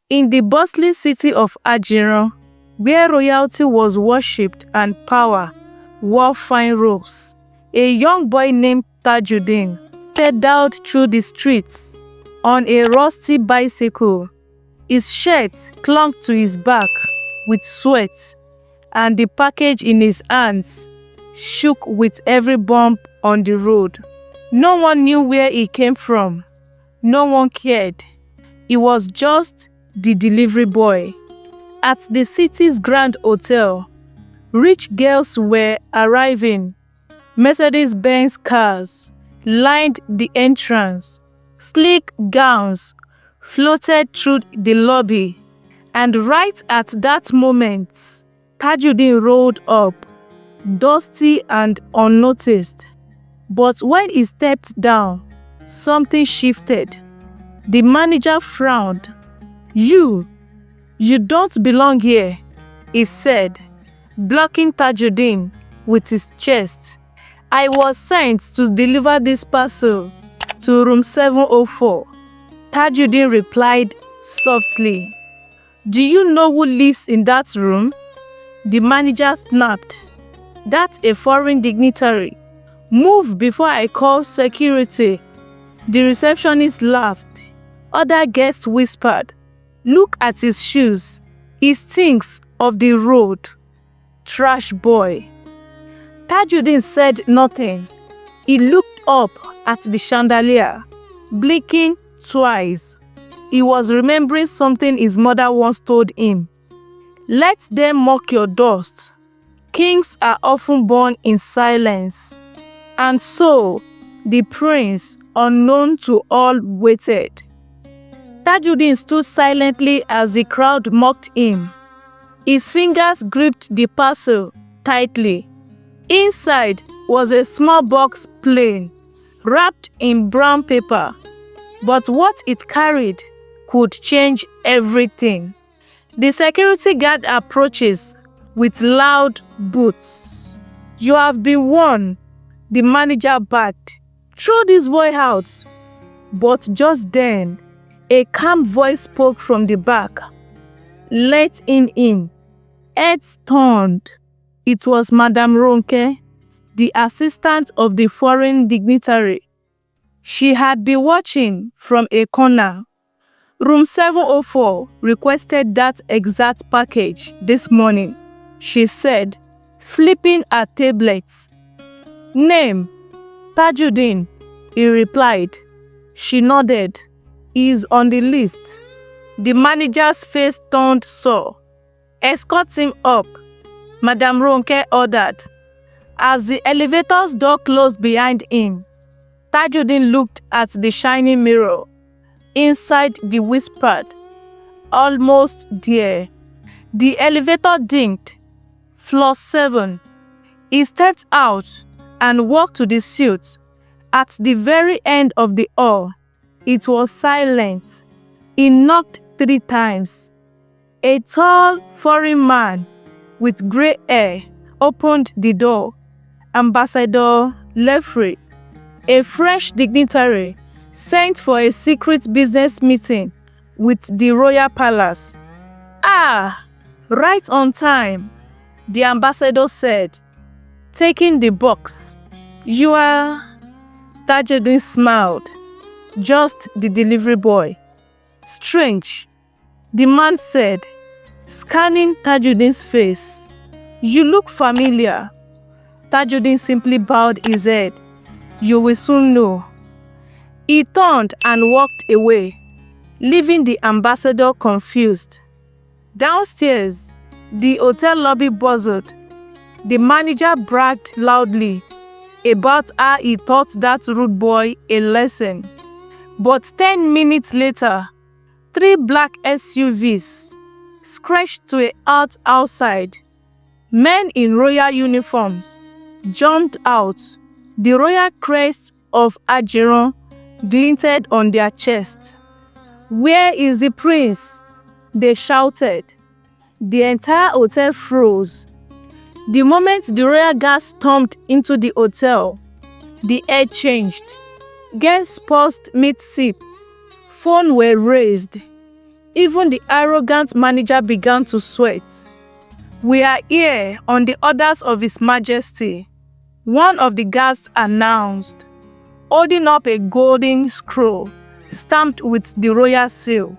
In the bustling city of Ajiran, where royalty was worshipped and power wore fine robes, a young boy named Tajuddin pedaled through the streets on a rusty bicycle. His shirt clung to his back with sweat, and the package in his hands shook with every bump on the road. No one knew where he came from. No one cared. He was just the delivery boy. At the city's grand hotel, rich girls were arriving. Mercedes-Benz cars lined the entrance. Sleek gowns floated through the lobby. And right at that moment, Tajuddin rolled up, dusty and unnoticed. But when he stepped down, something shifted. The manager frowned. You don't belong here," he said, blocking Tajuddin with his chest. "I was sent to deliver this parcel to room 704. Tajuddin replied softly. "Do you know who lives in that room?" The manager snapped. "That's a foreign dignitary. Move before I call security." The receptionist laughed. Other guests whispered, "Look at his shoes. He stinks of the road. Trash boy." Tajuddin said nothing. He looked up at the chandelier, blinking twice. He was remembering something his mother once told him. "Let them mock your dust. Kings are often born in silence." And so, the prince, unknown to all, waited. Tajuddin stood silently as the crowd mocked him. His fingers gripped the parcel tightly. Inside was a small box, plain, wrapped in brown paper. But what it carried could change everything. The security guard approaches with loud boots. "You have been warned," the manager barked. "Throw this boy out." But just then, a calm voice spoke from the back. "Let him in." Heads turned. It was Madame Ronke, the assistant of the foreign dignitary. She had been watching from a corner. "Room 704 requested that exact package this morning," she said, flipping her tablets. "Name?" "Tajuddin," he replied. She nodded. "He is on the list." The manager's face turned sour. "Escort him up," Madame Ronke ordered. As the elevator's door closed behind him, Tajuddin looked at the shining mirror. Inside, he whispered, "Almost there." The elevator dinged. Floor 7. He stepped out and walked to the suite. At the very end of the hall, it was silent. He knocked 3 times. A tall foreign man with gray hair opened the door. Ambassador Lefrey, a fresh dignitary sent for a secret business meeting with the royal palace. "Ah, right on time," the ambassador said, taking the box. "You are..." Tajuddin smiled. "Just the delivery boy." "Strange," the man said, scanning Tajuddin's face. "You look familiar." Tajuddin simply bowed his head. "You will soon know." He turned and walked away, leaving the ambassador confused. Downstairs, the hotel lobby buzzed. The manager bragged loudly about how he taught that rude boy a lesson. But 10 minutes later, 3 black SUVs scratched to a halt outside. Men in royal uniforms jumped out. The royal crest of Ajiran glinted on their chests. "Where is the prince?" they shouted. The entire hotel froze. The moment the royal guards stormed into the hotel, the air changed. Guests paused mid-sip. Phones were raised. Even the arrogant manager began to sweat. "We are here on the orders of His Majesty," one of the guards announced, holding up a golden scroll stamped with the royal seal.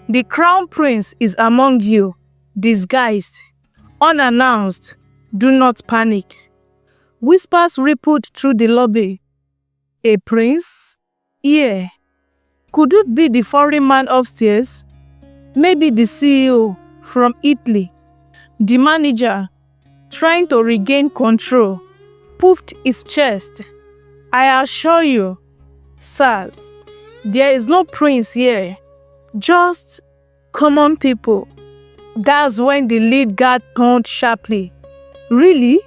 "The crown prince is among you, disguised, unannounced. Do not panic." Whispers rippled through the lobby. "A prince? Here. Could it be the foreign man upstairs? Maybe the CEO from Italy." The manager, trying to regain control, puffed his chest. "I assure you, sirs, there is no prince here. Just common people." That's when the lead guard turned sharply. "Really?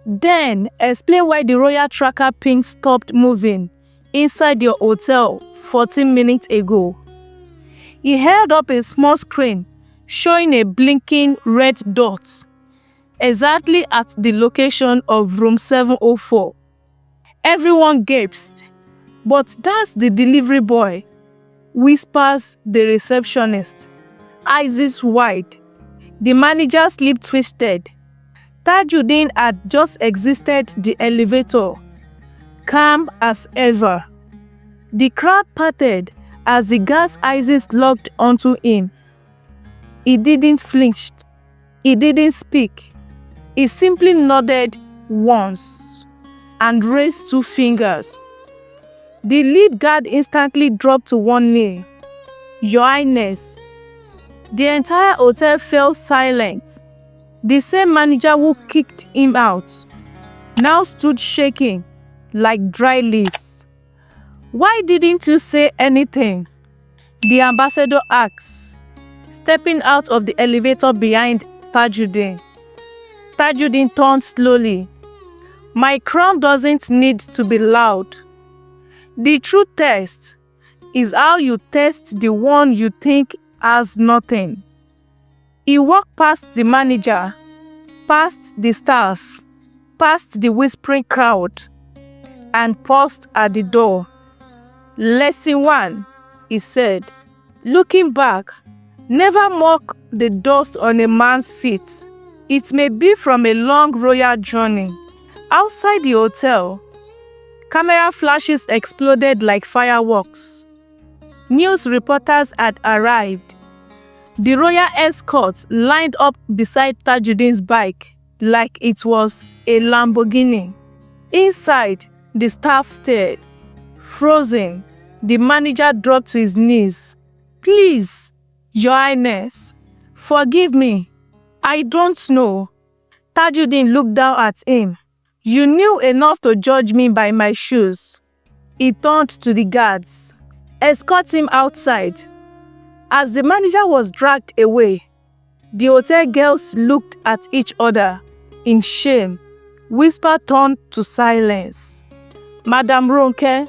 Then explain why the royal tracker pin stopped moving inside your hotel 14 minutes ago." He held up a small screen showing a blinking red dot exactly at the location of room 704. Everyone gasped. "But that's the delivery boy," whispers the receptionist, eyes wide. The manager's lip twisted. Tajuddin had just exited the elevator, calm as ever. The crowd parted as the guard's eyes locked onto him. He didn't flinch. He didn't speak. He simply nodded once and raised 2 fingers. The lead guard instantly dropped to one knee. "Your Highness." The entire hotel fell silent. The same manager who kicked him out now stood shaking like dry leaves. "Why didn't you say anything?" the ambassador asked, stepping out of the elevator behind Tajuddin. Tajuddin turned slowly. "My crown doesn't need to be loud. The true test is how you test the one you think has nothing." He walked past the manager, past the staff, past the whispering crowd, and paused at the door. "Lesson 1, he said, looking back. "Never mock the dust on a man's feet. It may be from a long royal journey." Outside the hotel, camera flashes exploded like fireworks. News reporters had arrived. The royal escort lined up beside Tajuddin's bike like it was a Lamborghini. Inside, the staff stared. Frozen, the manager dropped to his knees. "Please, Your Highness, forgive me. I don't know." Tajuddin looked down at him. "You knew enough to judge me by my shoes." He turned to the guards. "Escort him outside." As the manager was dragged away, the hotel girls looked at each other in shame. Whisper turned to silence. Madame Ronke,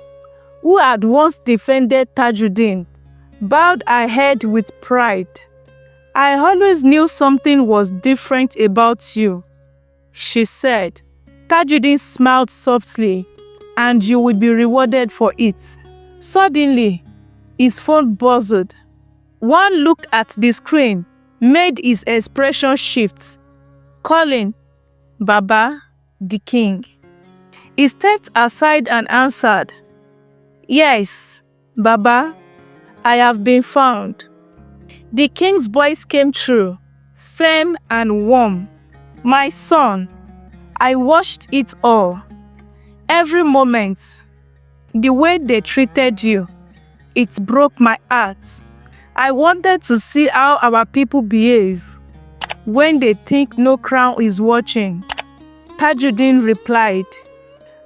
who had once defended Tajuddin, bowed her head with pride. "I always knew something was different about you," she said. Tajuddin smiled softly. "And you will be rewarded for it." Suddenly, his phone buzzed. One look at the screen made his expression shift. Calling Baba, the king. He stepped aside and answered, "Yes, Baba, I have been found." The king's voice came through, firm and warm. "My son, I watched it all. Every moment. The way they treated you, it broke my heart. I wanted to see how our people behave when they think no crown is watching." Tajuddin replied,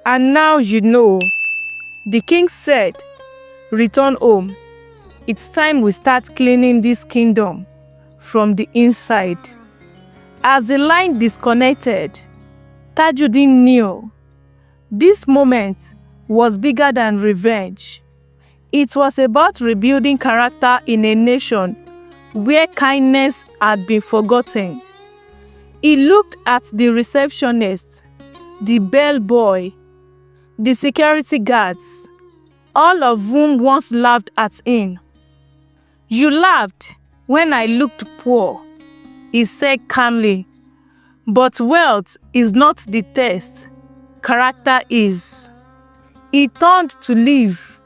"And now you know." The king said, "Return home. It's time we start cleaning this kingdom from the inside." As the line disconnected, Tajuddin knew this moment was bigger than revenge. It was about rebuilding character in a nation where kindness had been forgotten. He looked at the receptionist, the bellboy, the security guards, all of whom once laughed at him. You laughed when I looked poor, he said calmly. But wealth is not the test, character is. He turned to leave,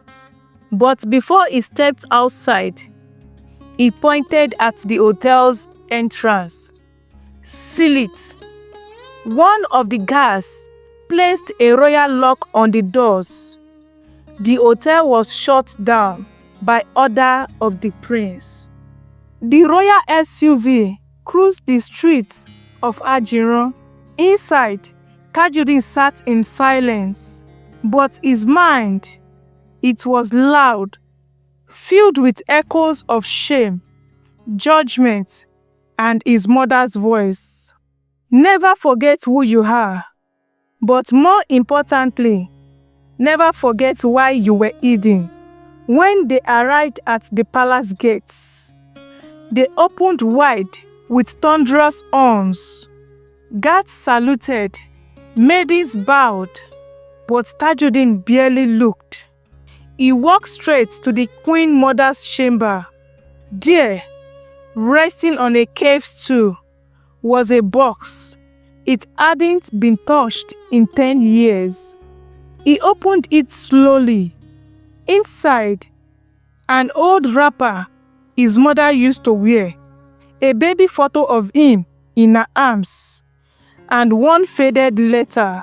but before he stepped outside, he pointed at the hotel's entrance. Seal it. One of the guards placed a royal lock on the doors. The hotel was shut down by order of the prince. The royal SUV cruised the streets of Ajiran. Inside, Tajudeen sat in silence, but his mind, it was loud, filled with echoes of shame, judgment, and his mother's voice. Never forget who you are, but more importantly, never forget why you were hidden. When they arrived at the palace gates, they opened wide with thunderous horns. Guards saluted, maidens bowed, but Tajudeen barely looked. He walked straight to the queen mother's chamber. There, resting on a cave stool, was a box. It hadn't been touched in 10 years. He opened it slowly. Inside, an old wrapper his mother used to wear, a baby photo of him in her arms, and one faded letter,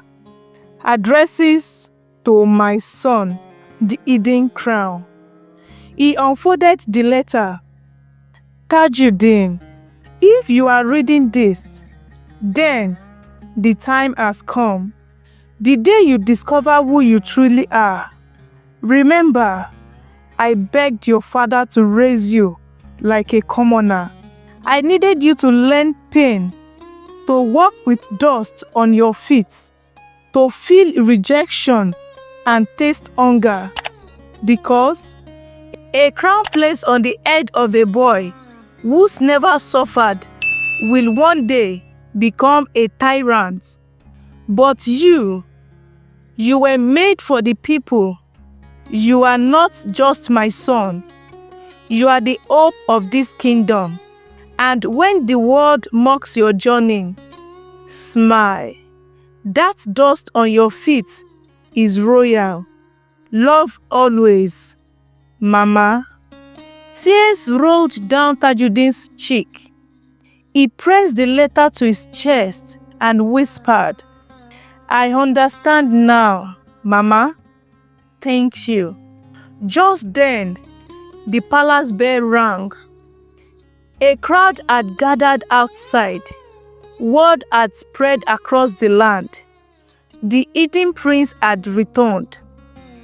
addresses to my son, the hidden crown. He unfolded the letter. Tajudeen, if you are reading this, then the time has come. The day you discover who you truly are. Remember, I begged your father to raise you like a commoner. I needed you to learn pain, to walk with dust on your feet, to feel rejection and taste hunger. Because a crown placed on the head of a boy who's never suffered will one day become a tyrant. But you were made for the people. You are not just my son. You are the hope of this kingdom. And when the world mocks your journey, smile. That dust on your feet is royal. Love always, Mama. Tears rolled down Tajudeen's cheek. He pressed the letter to his chest and whispered, I understand now, Mama. Thank you. Just then, the palace bell rang. A crowd had gathered outside. Word had spread across the land. The hidden prince had returned.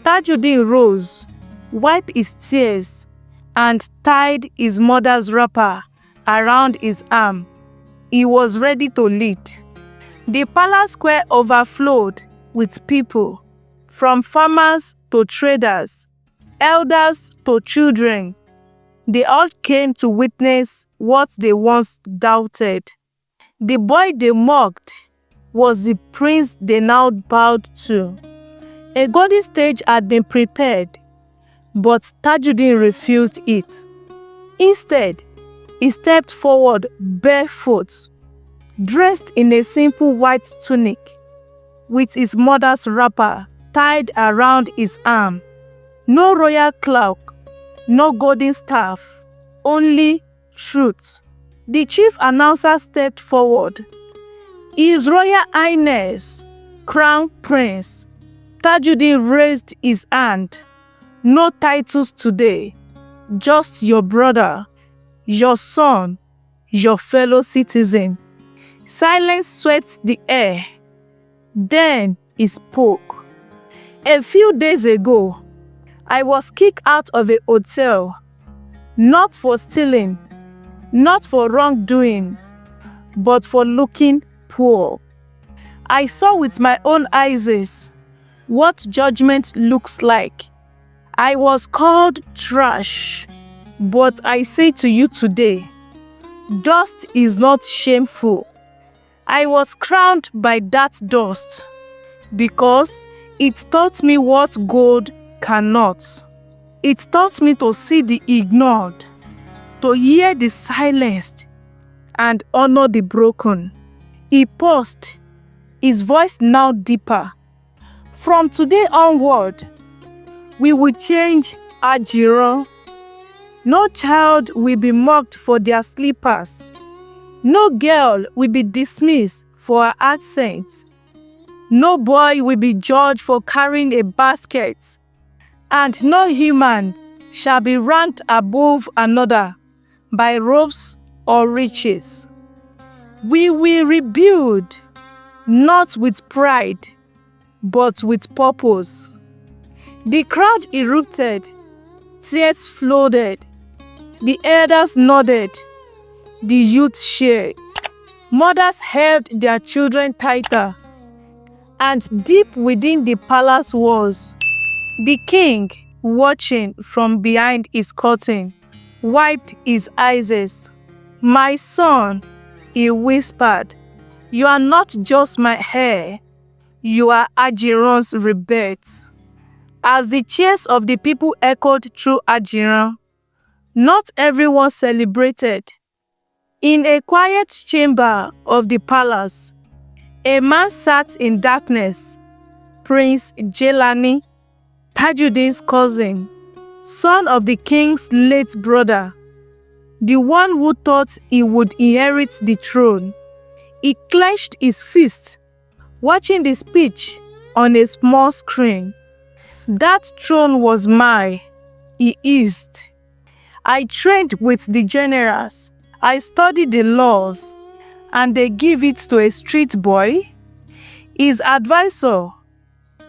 Tajudeen rose, wiped his tears, and tied his mother's wrapper around his arm. He was ready to lead. The palace square overflowed with people, from farmers to traders, elders to children. They all came to witness what they once doubted. The boy they mocked was the prince they now bowed to. A golden stage had been prepared, but Tajudeen refused it. Instead, he stepped forward barefoot, dressed in a simple white tunic, with his mother's wrapper tied around his arm. No royal cloak, no golden staff, only truth. The chief announcer stepped forward. His Royal Highness, Crown Prince. Tajudeen raised his hand. No titles today, just your brother, your son, your fellow citizen. Silence swept the air. Then he spoke. A few days ago, I was kicked out of a hotel, not for stealing, not for wrongdoing, but for looking poor. I saw with my own eyes what judgment looks like. I was called trash, but I say to you today, dust is not shameful. I was crowned by that dust because it taught me what gold cannot. It taught me to see the ignored, to hear the silenced and honor the broken. He paused, his voice now deeper. From today onward, we will change Ajiran. No child will be mocked for their slippers. No girl will be dismissed for her accents. No boy will be judged for carrying a basket. And no human shall be ranked above another by robes or riches. We will rebuild, not with pride, but with purpose. The crowd erupted, tears flooded, the elders nodded, the youth shared. Mothers held their children tighter, and deep within the palace walls, the king, watching from behind his curtain, wiped his eyes. "My son," he whispered, "you are not just my heir, you are Ajiran's rebirth." As the cheers of the people echoed through Ajiran, not everyone celebrated. In a quiet chamber of the palace, a man sat in darkness, Prince Jelani, Tajudeen's cousin, son of the king's late brother, the one who thought he would inherit the throne. He clenched his fist, watching the speech on a small screen. "That throne was mine," he hissed. "I trained with the generals. I studied the laws, and they give it to a street boy?" His advisor,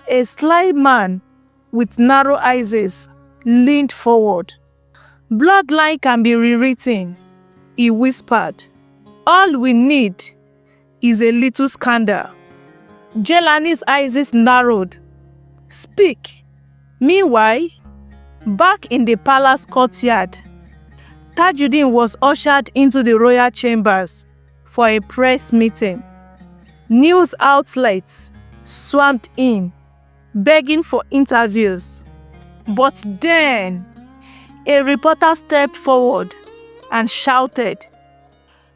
a sly man with narrow eyes, leaned forward. "Bloodline can be rewritten," he whispered. "All we need is a little scandal." Jelani's eyes narrowed. "Speak." Meanwhile, back in the palace courtyard, Tajudeen was ushered into the royal chambers for a press meeting. News outlets swarmed in, begging for interviews. But then, a reporter stepped forward and shouted,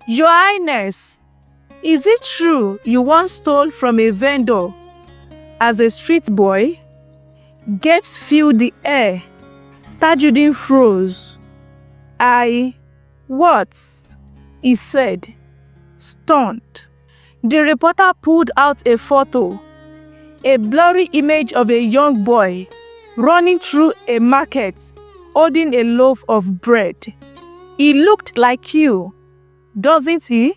"Your Highness, is it true you once stole from a vendor as a street boy?" Gasps filled the air. Tajudeen froze. What?" he said, stunned. The reporter pulled out a photo, a blurry image of a young boy running through a market holding a loaf of bread. "He looked like you, doesn't he?"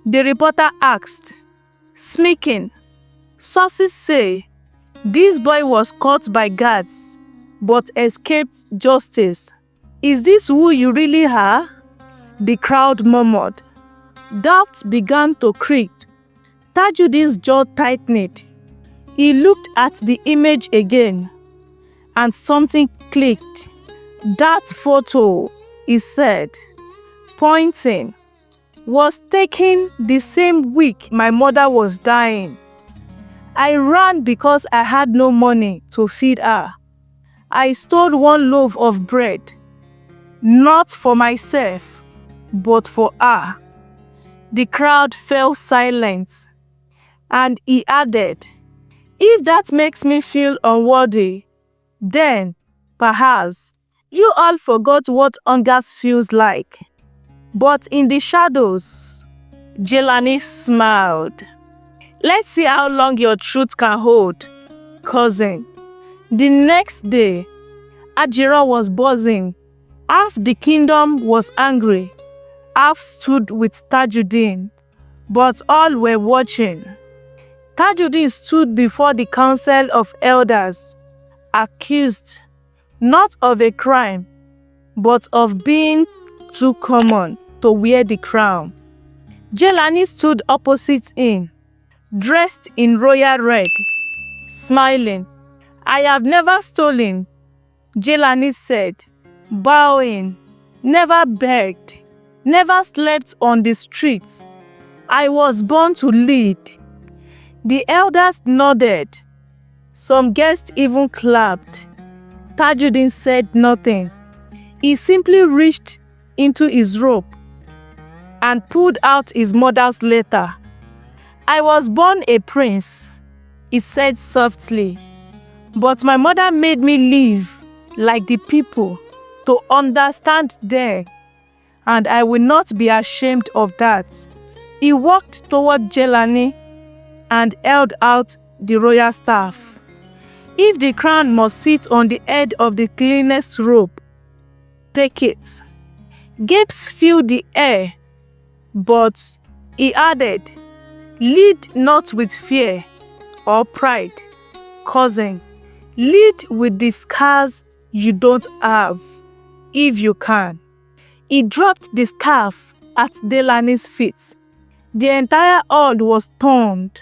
the reporter asked, smirking. "Sources say this boy was caught by guards but escaped justice. Is this who you really are?" the crowd murmured. Doubts began to creep. Tajudeen's jaw tightened. He looked at the image again, and something clicked. "That photo," he said, pointing, "was taken the same week my mother was dying. I ran because I had no money to feed her. I stole one loaf of bread, not for myself, but for her." The crowd fell silent, and he added, "If that makes me feel unworthy, then perhaps you all forgot what hunger feels like." But in the shadows, Jelani smiled. "Let's see how long your truth can hold, cousin." The next day, Ajiran was buzzing. Half the kingdom was angry, half stood with Tajudeen, but all were watching. Tajudeen stood before the council of elders, accused not of a crime, but of being too common to wear the crown. Jelani stood opposite him, dressed in royal red, smiling. "I have never stolen," Jelani said, bowing, "never begged, never slept on the streets. I was born to lead." The elders nodded. Some guests even clapped. Tajudeen said nothing. He simply reached into his robe and pulled out his mother's letter. "I was born a prince," he said softly, "but my mother made me live like the people to understand them, and I will not be ashamed of that." He walked toward Jelani and held out the royal staff. "If the crown must sit on the head of the cleanest robe, take it." Gapes filled the air, but he added, "Lead not with fear or pride, cousin. Lead with the scars you don't have, if you can." He dropped the scarf at Delani's feet. The entire hall was stunned.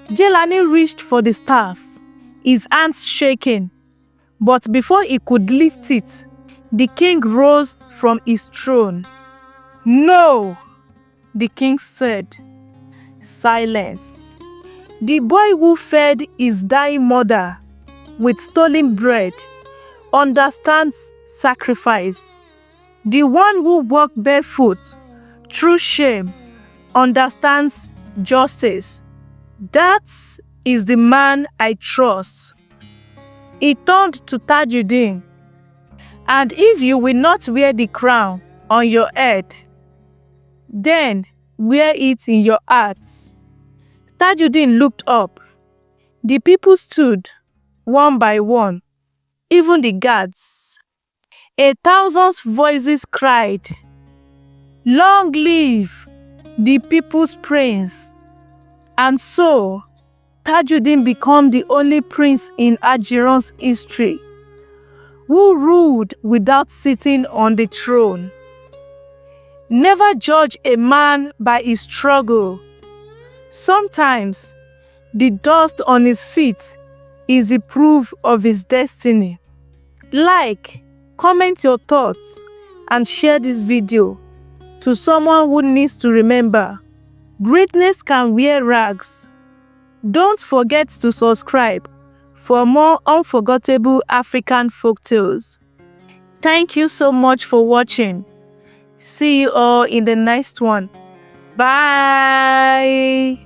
Jelani reached for the staff, his hands shaking, but before he could lift it, the king rose from his throne. "No," the king said. Silence. The boy who fed his dying mother with stolen bread understands sacrifice. The one who walked barefoot through shame understands justice. That is the man I trust. He turned to Tajuddin. "And if you will not wear the crown on your head, then wear it in your hearts." Tajuddin looked up. The people stood, one by one, even the guards. 1,000 voices cried, "Long live the people's prince!" And so, Tajuddin became the only prince in Ajiron's history who ruled without sitting on the throne. Never judge a man by his struggle. Sometimes, the dust on his feet is the proof of his destiny. Like, comment your thoughts, and share this video to someone who needs to remember greatness can wear rags. Don't forget to subscribe for more unforgettable African folktales. Thank you so much for watching. See you all in the next one. Bye.